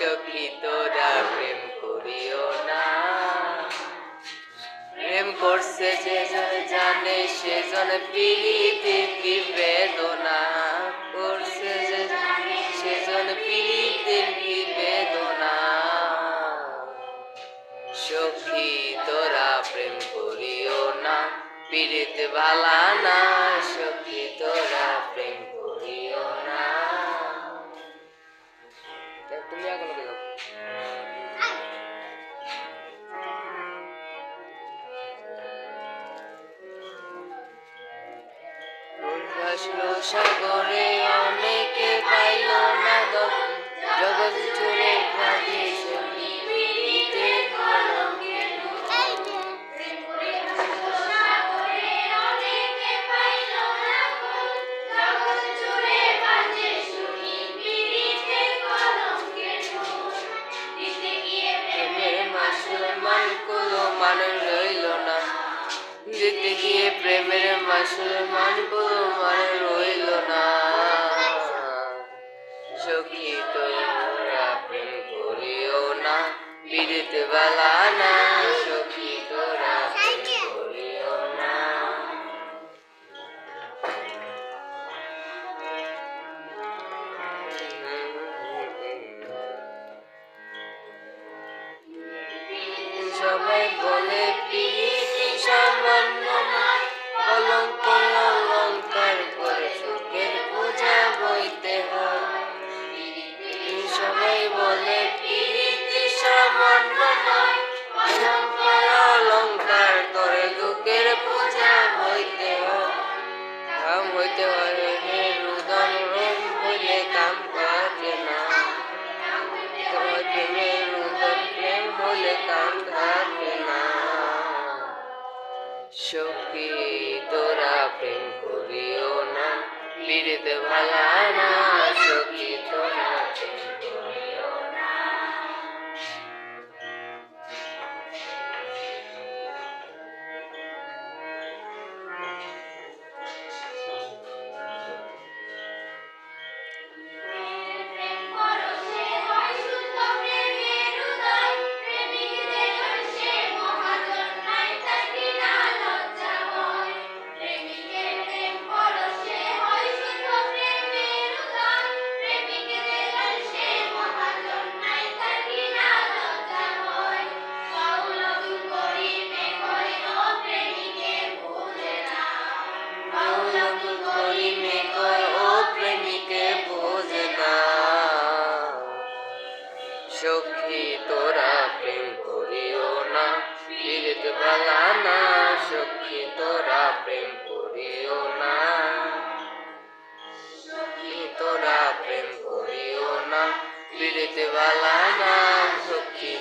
সখী তোরা প্রেম করিও না। প্রেম করছে যে জানে সেজন প্রীতি কি বেদনা, করছে যে সেজন প্রীতির কি বেদনা। সখী তোরা প্রেম করিও না, পীড়িত ভালা না। সখী তোরা প্রেম করিও না। তুমি এখন ভাসলো সাগরে অনেকে পাইল না দল, জগৎ জুড়ে ভাবি শুনি পীড়িতে কলঙ্কের নূর। মুসলমান কোনো মানুষ রইল না, দিতে গিয়ে প্রেমের মুসলমান কোনো মানুষ রইল না। সখী তোরা প্রেম করিও না, পীড়িত বালা না। সখী তোরা প্রেম করিও না। সবাই বলে প্রীতি সামান্য নয়, কলঙ্ক অলঙ্কার করে সুখের পূজা বইতে হয়। সবাই বলে প্রীতি সামান্য নয়, কলঙ্ক অলঙ্কার করে দুঃখের পূজা বইতে হয়। কাম হইতে হয় রুদন রোগ হইলে কাম কাজে না। প্রেমের রুদন প্রেম হইলে কাম কাজে না। সখী তোরা প্রেম করিও না, পীড়িত ভালা না। সখী তোরা প্রেম করিও না। সখী তোরা প্রেম করিও না, পীড়িত বালা না। সখী তোরা প্রেম করিও না। সখী তোরা প্রেম করিও না, পীড়িত বালা না। সখী